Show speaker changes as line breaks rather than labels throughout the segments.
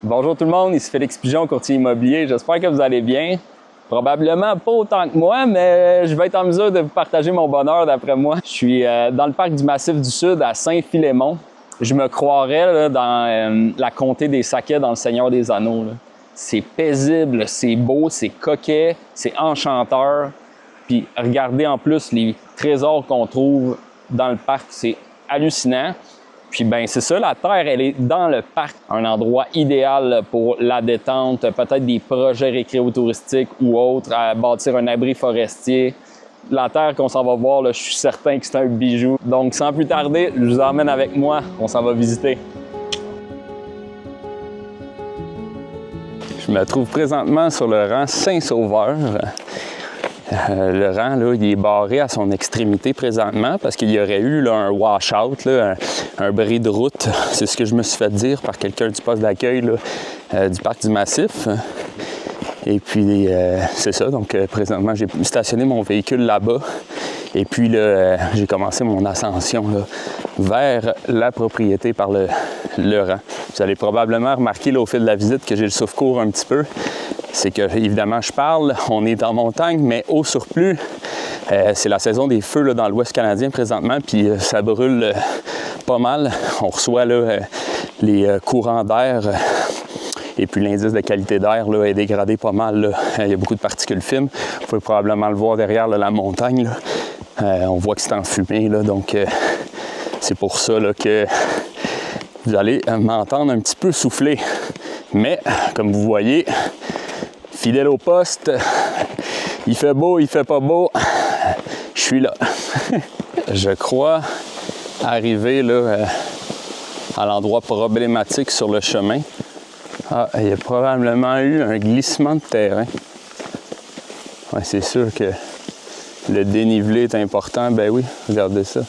Bonjour tout le monde, ici Félix Pigeon, courtier immobilier. J'espère que vous allez bien. Probablement pas autant que moi, mais je vais être en mesure de vous partager mon bonheur d'après moi. Je suis dans le parc du Massif du Sud à Saint-Philémon. Je me croirais là, dans la comté des Saquets dans le Seigneur des Anneaux. C'est paisible, c'est beau, c'est coquet, c'est enchanteur. Puis regardez en plus les trésors qu'on trouve dans le parc, c'est hallucinant. Puis ben c'est ça, la terre, elle est dans le parc, un endroit idéal pour la détente, peut-être des projets récréo-touristiques ou autres, à bâtir un abri forestier. La terre qu'on s'en va voir, là, je suis certain que c'est un bijou. Donc sans plus tarder, je vous emmène avec moi, on s'en va visiter. Je me trouve présentement sur le rang Saint-Sauveur. Le rang, là, il est barré à son extrémité présentement parce qu'il y aurait eu là, un wash-out, un bris de route. C'est ce que je me suis fait dire par quelqu'un du poste d'accueil du parc du Massif. Et puis, c'est ça. Donc, présentement, j'ai stationné mon véhicule là-bas. Et puis, là, j'ai commencé mon ascension là, vers la propriété par le rang. Vous allez probablement remarquer là, au fil de la visite que j'ai le souffle court un petit peu. C'est que, évidemment, je parle, on est en montagne, mais au surplus, c'est la saison des feux là, dans l'Ouest canadien présentement, puis ça brûle pas mal. On reçoit là, les courants d'air, et puis l'indice de qualité d'air est dégradé pas mal. Là. Il y a beaucoup de particules fines. Vous pouvez probablement le voir derrière là, la montagne. Là. On voit que c'est enfumé, là, donc c'est pour ça là, que vous allez m'entendre un petit peu souffler. Mais, comme vous voyez, fidèle au poste, il fait beau, il fait pas beau, je suis là. Je crois arriver là, à l'endroit problématique sur le chemin. Ah, il y a probablement eu un glissement de terrain. Ouais, c'est sûr que le dénivelé est important. Ben oui, regardez ça.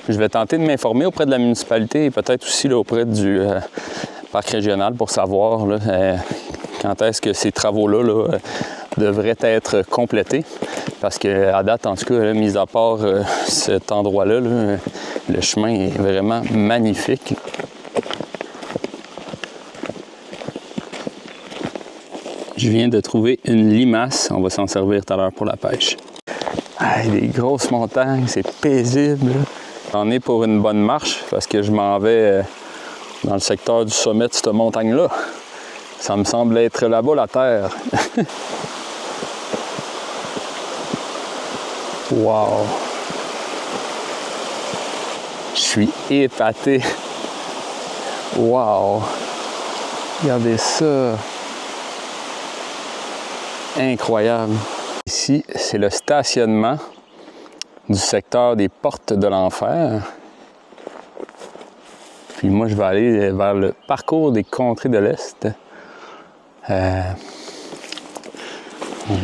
Je vais tenter de m'informer auprès de la municipalité et peut-être aussi là, auprès du parc régional pour savoir là, quand est-ce que ces travaux-là là, devraient être complétés. Parce qu'à date, en tout cas, là, mis à part cet endroit-là, là, le chemin est vraiment magnifique. Je viens de trouver une limace. On va s'en servir tout à l'heure pour la pêche. Ah, des grosses montagnes, c'est paisible. J'en ai pour une bonne marche parce que je m'en vais dans le secteur du sommet de cette montagne-là. Ça me semble être là-bas la terre. Wow! Je suis épaté. Wow! Regardez ça! Incroyable! Ici, c'est le stationnement du secteur des Portes de l'Enfer. Puis moi, je vais aller vers le parcours des contrées de l'Est. On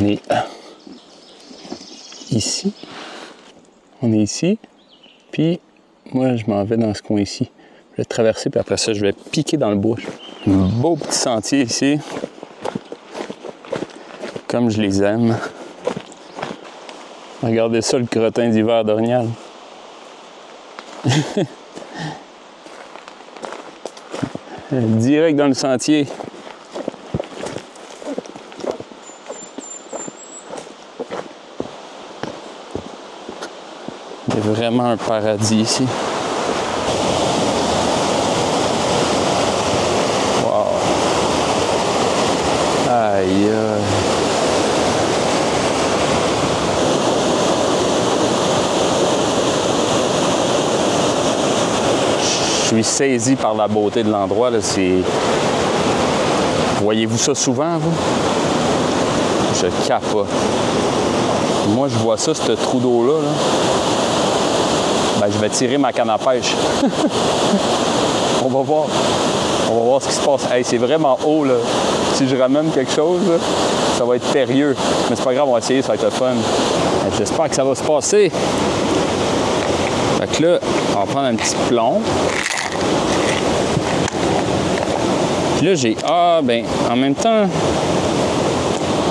est ici. On est ici. Puis moi, je m'en vais dans ce coin ici. Je vais traverser, puis après ça, je vais piquer dans le bois. Un beau petit sentier ici. Comme je les aime. Regardez ça, le crottin d'hiver d'Orignal. Direct dans le sentier. Il y a vraiment un paradis ici. Wow. Aïe, aïe. Je suis saisi par la beauté de l'endroit. Voyez-vous ça souvent, vous? Je capote. Moi, je vois ça, ce trou d'eau-là. Là. Ben, je vais tirer ma canne à pêche. On va voir. On va voir ce qui se passe. Hey, c'est vraiment haut, là. Si je ramène quelque chose, là, ça va être périlleux. Mais c'est pas grave, on va essayer, ça va être le fun. J'espère que ça va se passer. Fait que là, on va prendre un petit plomb. Puis là, j'ai... Ah, ben, en même temps,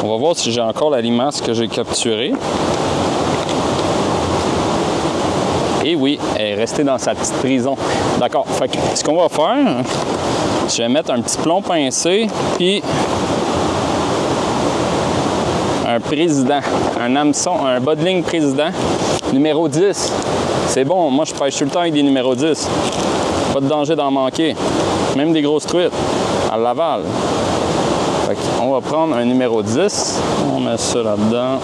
on va voir si j'ai encore la limace que j'ai capturée. Et oui, elle est restée dans sa petite prison. D'accord. Fait que ce qu'on va faire, je vais mettre un petit plomb pincé, puis un président, un hameçon, un bas de ligne président, numéro 10. C'est bon, moi je pêche tout le temps avec des numéros 10. Pas de danger d'en manquer. Même des grosses truites à Laval. Fait qu'on va prendre un numéro 10. On met ça là-dedans.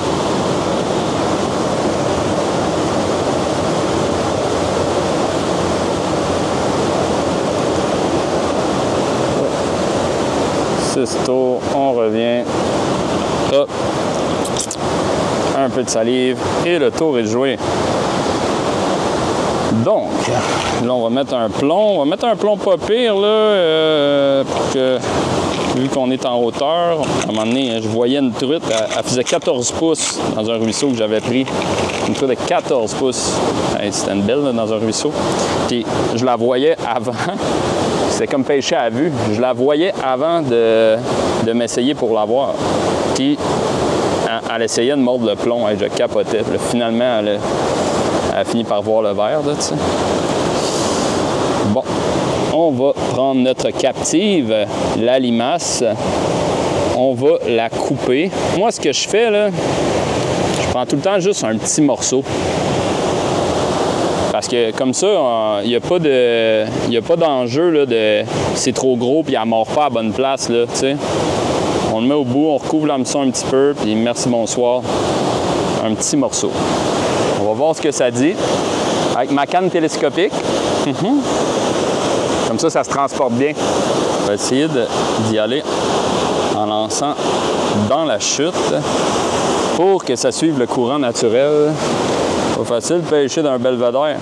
Six tours, on revient. Hop. Un peu de salive et le tour est joué. Donc, là, on va mettre un plomb. On va mettre un plomb pas pire, là, pour que, vu qu'on est en hauteur, à un moment donné, je voyais une truite, elle faisait 14 pouces dans un ruisseau que j'avais pris. Une truite de 14 pouces. Hey, c'était une belle, là, dans un ruisseau. Puis, je la voyais avant. C'était comme pêcher à vue. Je la voyais avant de m'essayer pour l'avoir. Puis, elle essayait de mordre le plomb. Hey, je capotais. Puis là, finalement, elle a fini par voir le verre, là, tu sais. Bon, on va prendre notre captive, la limace. On va la couper. Moi, ce que je fais, là, je prends tout le temps juste un petit morceau. Parce que comme ça, il n'y a pas d'enjeu là, de c'est trop gros puis elle ne mord pas à la bonne place, là, tu sais. On le met au bout, on recouvre l'hameçon un petit peu, puis merci, bonsoir. Un petit morceau. On va voir ce que ça dit. Avec ma canne télescopique. Comme ça se transporte bien. On va essayer d'y aller en lançant dans la chute pour que ça suive le courant naturel. Pas facile de pêcher d'un belvédère.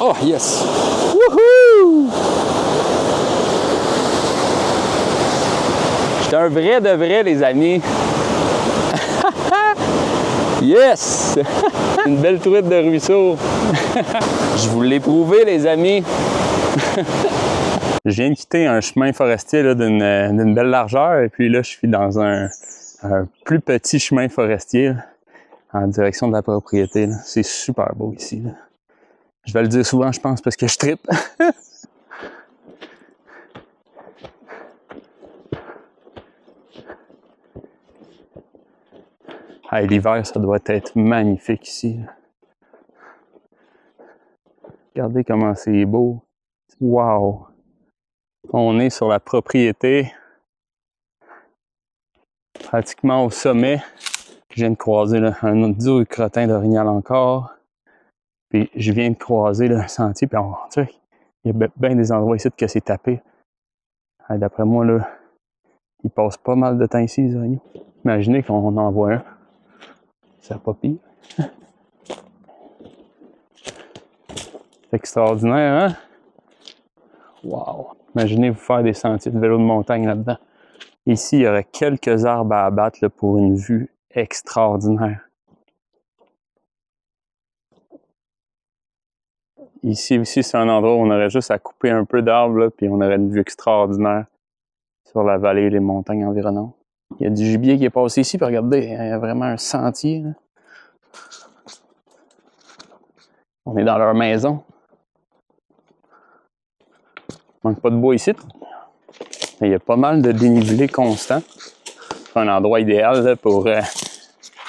Oh, yes! Wouhou! J'étais un vrai de vrai, les amis. Yes! Une belle truite de ruisseau. Je vous l'ai prouvé, les amis. Je viens de quitter un chemin forestier d'une belle largeur et puis là, je suis dans un plus petit chemin forestier là, en direction de la propriété. C'est super beau ici. Là. Je vais le dire souvent, je pense, parce que je trippe. Hey, l'hiver, ça doit être magnifique ici. Là. Regardez comment c'est beau. Wow! On est sur la propriété, pratiquement au sommet. Je viens de croiser là, un autre dur crottin d'orignal encore. Puis je viens de croiser là, un sentier, puis on dirait qu'il y a bien des endroits ici que c'est tapé. D'après moi, là, ils passent pas mal de temps ici, les orignaux. Imaginez qu'on en voit un. C'est pas pire. C'est extraordinaire, hein? Wow! Imaginez vous faire des sentiers de vélo de montagne là-dedans. Ici, il y aurait quelques arbres à abattre là, pour une vue extraordinaire. Ici aussi, c'est un endroit où on aurait juste à couper un peu d'arbres, puis on aurait une vue extraordinaire sur la vallée et les montagnes environnantes. Il y a du gibier qui est passé ici, puis regardez, il y a vraiment un sentier. Là. On est dans leur maison. Il manque pas de bois ici. Mais il y a pas mal de dénivelé constant. C'est un endroit idéal là, pour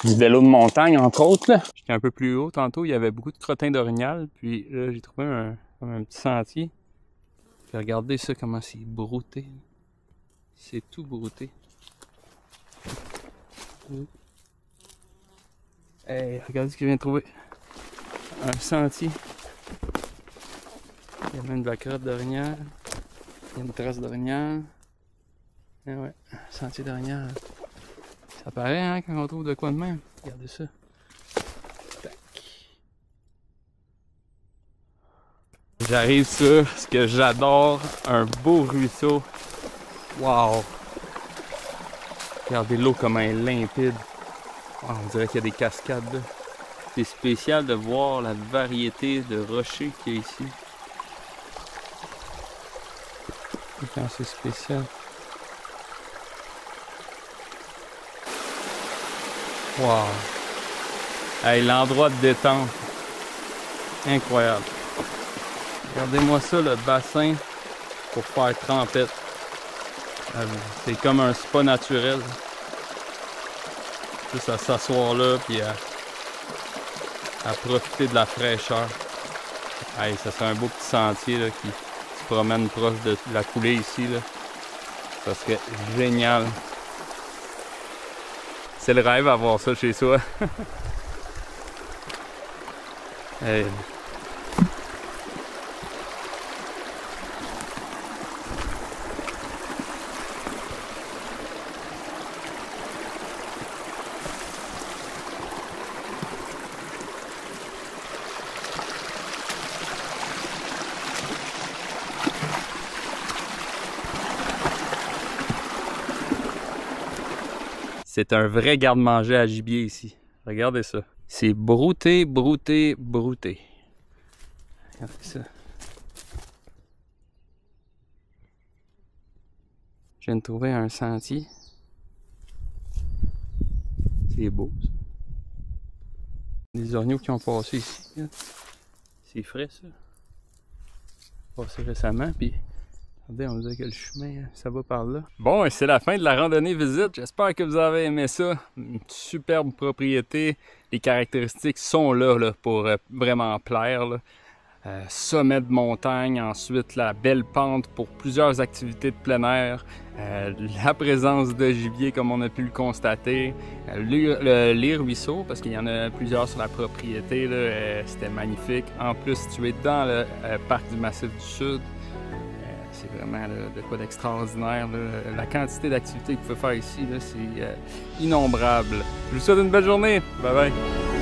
du vélo de montagne, entre autres. J'étais un peu plus haut tantôt, il y avait beaucoup de crottins d'orignal. Puis là, j'ai trouvé un petit sentier. Puis regardez ça, comment c'est brouté. C'est tout brouté. Hey, regardez ce que je viens de trouver. Un sentier. Il y a même de la crotte d'orignal. Il y a une trace d'orignal. Et ouais, sentier d'orignal. Ça paraît, hein, quand on trouve de quoi de même. Regardez ça. Tac. J'arrive sur ce que j'adore, un beau ruisseau. Wow! Regardez l'eau comment elle est limpide. Oh, on dirait qu'il y a des cascades là. C'est spécial de voir la variété de rochers qu'il y a ici. C'est spécial. Wow! Hey, l'endroit de détente. Incroyable. Regardez-moi ça, le bassin pour faire trempette. C'est comme un spa naturel. Juste à s'asseoir là, puis à profiter de la fraîcheur. Hey, ça serait un beau petit sentier là, qui se promène proche de la coulée ici. Là. Ça serait génial. C'est le rêve d'avoir ça chez soi. Hey. C'est un vrai garde-manger à gibier ici. Regardez ça. C'est brouté, brouté, brouté. Regardez ça. Je viens de trouver un sentier. C'est beau, ça. Des orgnaux qui ont passé ici. C'est frais, ça. Passé récemment, puis... Regardez, on nous dit que le chemin, ça va par là. Bon, et c'est la fin de la randonnée visite. J'espère que vous avez aimé ça. Une superbe propriété. Les caractéristiques sont là pour vraiment plaire. Là. Sommet de montagne, ensuite la belle pente pour plusieurs activités de plein air. La présence de gibier comme on a pu le constater. Les ruisseaux, parce qu'il y en a plusieurs sur la propriété. C'était magnifique. En plus, situé dans le parc du Massif du Sud. C'est vraiment de quoi d'extraordinaire. La quantité d'activités que vous pouvez faire ici, c'est innombrable. Je vous souhaite une belle journée. Bye bye.